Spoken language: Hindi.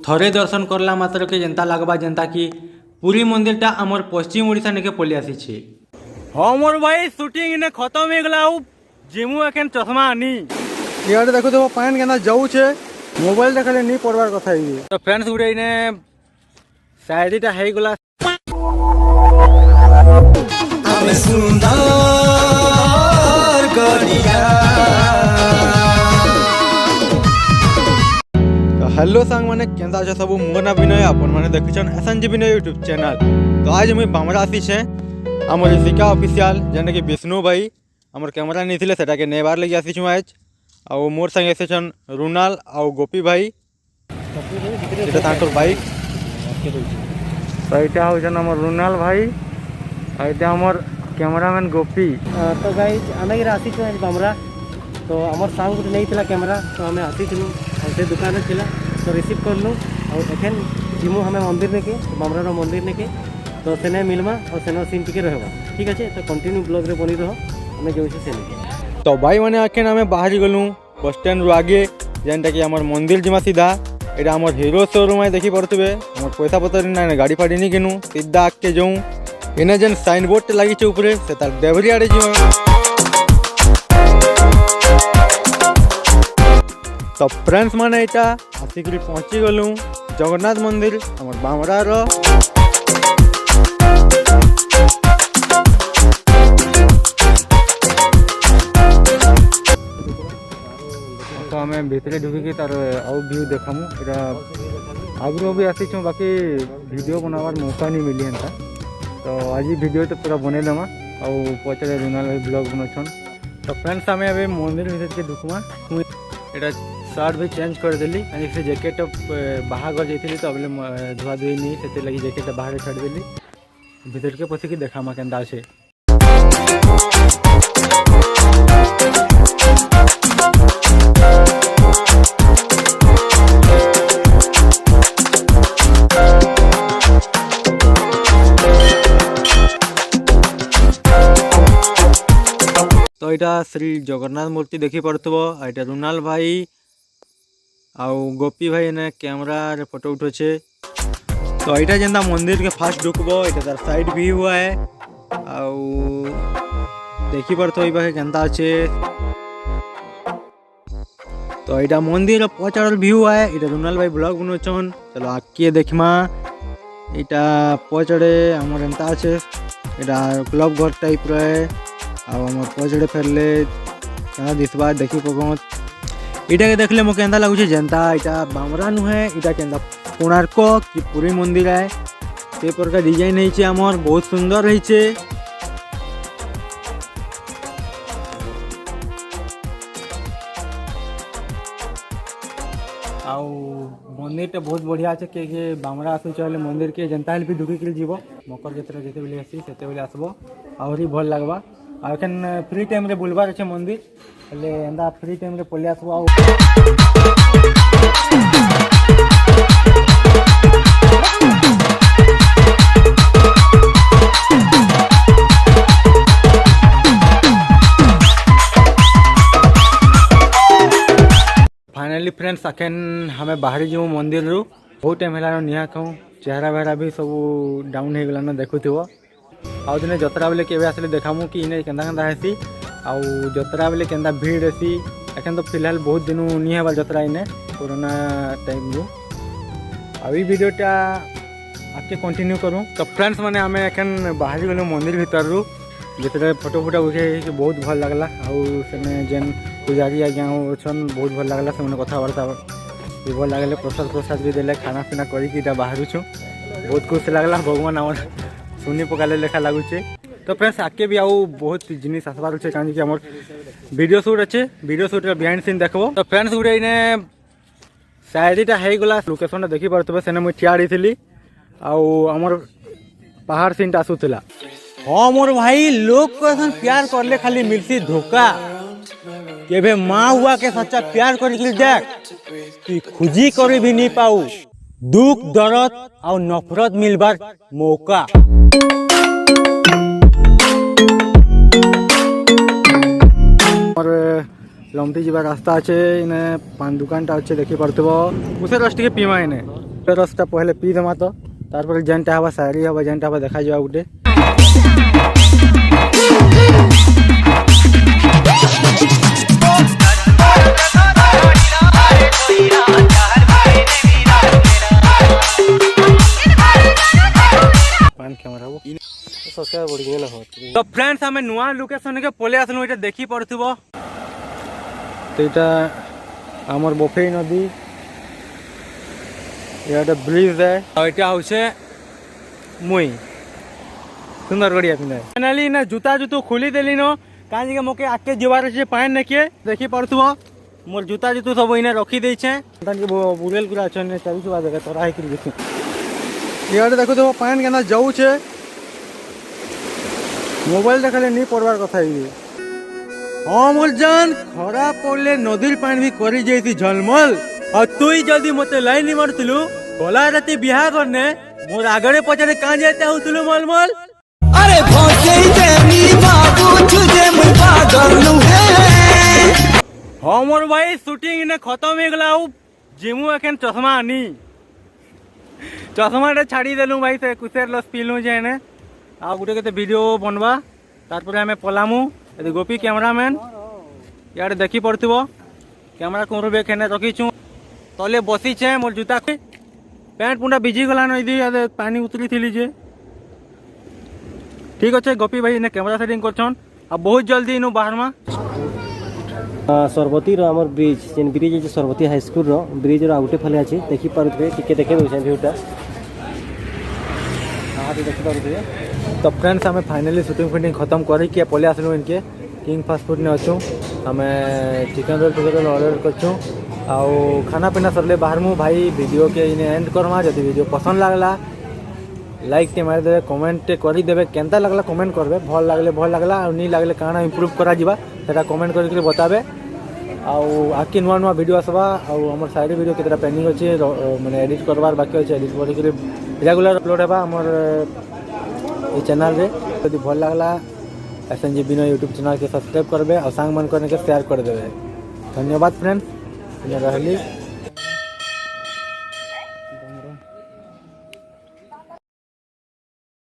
थरे दर्शन करला मात्र के जनता लगवा जनता कि पूरी मंदिरटा आमर पश्चिम ओडिशा नेके पलि आसी। हाँ मोर भाई शूटिंग इने खत्म हो गला जिमु एखन चश्मा आनी इधर देखो तो पानी केना जाऊ छे मोबाइल देखले नहीं पड़वार कथा ही। तो फ्रेंड्स गुडे इने शायरीटा हे गला हमें सुंदर करिया। हेलो सांग माने केंदा छ सब मोर ना विनय अपन माने देखिछन एसएनजी विनय यूट्यूब चैनल। तो आज मुई बामरा आसी छे हमर ऋषिका ऑफिशियल जेने कि विष्णु भाई हमर कैमरा नहीं थिले सेटा के नेबार लगी आसी छु आज आ मोर संग एसे छन रुनाल आ गोपी भाई एटा तांकर बाइक सहिता हो छन हमर रुनाल भाई आइता हमर कैमरामैन गोपी। तो गाइस आमे आसी छु आज बामरा तो हमर सांग गुटे नहीं थिला कैमरा तो हमें आसी छु से दुकान में थिला तो रिसीव करलु और एखन जिमु हमें मंदिर ने के बामरा मंदिर ने के तो सेने मिलमा और सेनो सीन टिके रहबा ठीक আছে तो कंटिन्यू ब्लॉग रे बनी रहो हमें जो से सेने। तो भाई माने आखिन हमें बाहर गलु बस स्टैंड रो आगे जेनटा कि हमर मंदिर जिमा सीधा एटा हमर हीरो शोरूम है देखि पड़तबे हमर पैसा पतर ना गाड़ी फाड़ी नहीं किनु सीधा आके जाऊं इने जन साइन बोर्ड लगी छे ऊपर से तार देवरी आड़े जिमा। तो फ्रेंड्स माने एटा आसिकरी पहुंची गलु जगन्नाथ मंदिर हमर बामरा रो। तो हमें भीतर ढुकी तार आउ व्यू देखामु एटा आगरो भी आसी छु बाकी वीडियो बनावार मौका नहीं मिली एंता तो आज वीडियो तो पूरा बने देमा आ पचरे रुनाल भाई ब्लॉग बनछन। तो फ्रेंड्स हमें अबे मंदिर भीतर के ढुकमा एटा शर्ट भी चेंज कर देली यानी से जैकेट बाहर जाइली तो अबले धुआ धुई नहीं से लगी जैकेट बाहर छाड़ देली भीतर के पसी की देखामा केंदा छे। तो यहाँ श्री जगन्नाथ मूर्ति देखी पड़थबो एटा रुनाल भाई आउ गोपी भाई ने कैमरा रे फोटो उठोछे। तो यहाँ जेंदा मंदिर के फास्ट ढुकबो एटा तार साइड भी हुआ है आउ देखी पड़थो ई बाके केंता छे। तो यहाँ मंदिर रे पचड़ल व्यू है एटा रुनाल भाई ब्लॉग बनोछन चलो आके देखमा एटा पचड़े हमर एंता छे एटा क्लब घर टाइप रे आमर पचड़े फेरले क्या दिसबा देखी पकत इटा के देखले मो केंदा लागुचे जनता इटा बामरा नुहे इटा केंदा कोणार्क कि पूरी मंदिर है से प्रकार डिजाइन है आमर बहुत सुंदर रही। आउ मंदिर टे बहुत बढ़िया है के बामरा आसु चले मंदिर के जनता भी ढुकी के जीव मकर जत्रा जिते बेले आसी सेते बेले आसबो आहरी भल लागबा आ एखन फ्री टाइम रे बुलबार अच्छे मंदिर हेले एंदा फ्री टाइम रे पले आसबो आ फाइनली फ्रेंड्स अखन हमें बाहरी जो मंदिर रू बहुत टाइम है निहा कहूँ चेहरा बेहरा भी सब डाउन हो गलान देखुव आउ दिने जतरा बेले केवे आसले देखामु कि इने केंदा केंदा हेसी आउ जतरा बेले केंदा भीड़ हेसी एखन तो फिलहाल बहुत दिन नहीं हेबा जतरा इने कोरोना टाइम रू आ वीडियोटा आके कंटिन्यू करूँ। तो फ्रेंड्स माने हमें एखन बाहरी गलु मंदिर भीतर रू जितने फोटो फोटो उठे बहुत भल लगला आउ सेने जेन पुजारी आज्ञा छन बहुत भल लगला से कथबार्ता भी भल लगे प्रसाद प्रसाद भी देले खाना पीना करी बाहर छु बहुत खुश लगला भगवान आम सुनी पकाले लेखा लगुचे। तो फ्रेंड्स आके भी आउ बहुत जिनिस आसबार अच्छे कहीं कि आम वीडियो शूट अच्छे वीडियो शूट बिहाइंड सीन देखो। तो फ्रेंड्स गुटे इने शायरीटा हो गला लोकेशन देखी पारे सेने मुझे ठिया रही आमर पहाड़ सीनटा आसूला। हाँ मोर भाई लोग को प्यार करले खाली मिलसी धोखा के माँ हुआ के सच्चा प्यार कर देख तु खुजी कर भी नहीं पाऊ दुख दर्द और नफरत मिलबार मौका। और लमटी जीवा रास्ता अच्छे इने पान दुकानटा अच्छे देखी पार्थब उसे रस टे पीमा इने रसटा पहले पी देमा तो तारपर जेनटा हवा शायरी हवा जेनटा हवा देखा जावा गुटे पान कैमरा वो सब्सक्राइब बढ़िया ना हो तो फ्रेंड्स हमें नुआ लोकेशन के पले आसलु एटा देखि पड़थुबो तो यहाँ आमर बफेई नदी यहाँ ब्रिज है और एटा होछे मुई सुंदर गड़िया पिंधा फाइनली ना जूता जूतो खोली देली न काहे के मोके आके जीवार से पान नके देखि पड़थुबो मोर जूता जूतो सब इने रखी देइ छे तान के बुरेल गुरा छन चाबी छुआ जगह तोरा है कि देखि यहाँ देखो तो पान केना जाऊ छे मोबाइल देखले नहीं पड़वार कथा ये हाँ मोर जान खरा पड़ले नदीर पानी भी करी जाइती झलमल और तुई जल्दी मते लाइन नहीं मारतलु बोला राती बियाह करने मोर आगरे पछारे कां जाते होतलु मलमल अरे भोजे देनी बाबू तुझे मुझ पागल नु है हाँ मोर भाई शूटिंग इने खत्म हो गला जिमु एखन चश्मा आनी चश्मा छाड़ी देलु भाई से कुसेर लस पीलु जे ने आ गुटे के वीडियो बनवा तारपर हमें पलामु यदि गोपी कैमरामैन यार देखी पड़थुबो कैमरा कोर बे खेने रखीछु तले बसी छे मोर जूता पैंट पुंडा भिजी गला नदी पानी उतरी थी जे ठीक अच्छे गोपी भाई ने कैमरा सेटिंग करछन अब बहुत जल्दी इनु बाहर में सरबती आमर ब्रिज जेन ब्रिज है सरबती हाई स्कूल रो ब्रिज रो आउटे फले अछि देखि पारुथबे टिके देखे दोछे व्यूटा हां तो देखि पारुथबे तो फ्रेंड्स हमें फाइनली शूटिंग फिटिंग खत्म करके पले आसलु इनके किंग फास्ट फूड ने अच्छु हमें चिकन रोल टुगेदर ऑर्डर करछु आउ खाना पीना सरले बाहर मु भाई वीडियो के इने एंड करमा जदि वीडियो पसंद लागला लाइक टे मार देबे कमेंट टे करि देबे केनता लागला कमेंट करबे भल लागले आ नी लागले काना इंप्रूव करा जिबा सेटा कमेंट करि के बताबे आउ आके नुआ नुआ वीडियो आसबा आउ हमर साइड वीडियो केतरा पेंडिंग अछि माने एडिट करबार बाकी अछि एडिट करि के रेगुलर अपलोड हेबा हमर ये चैनल रे यदि भल लागला एसएनजी बिनो यूट्यूब चैनल के सब्सक्राइब करबे और सांग मन करने के शेयर कर देबे धन्यवाद फ्रेंड्स रहली।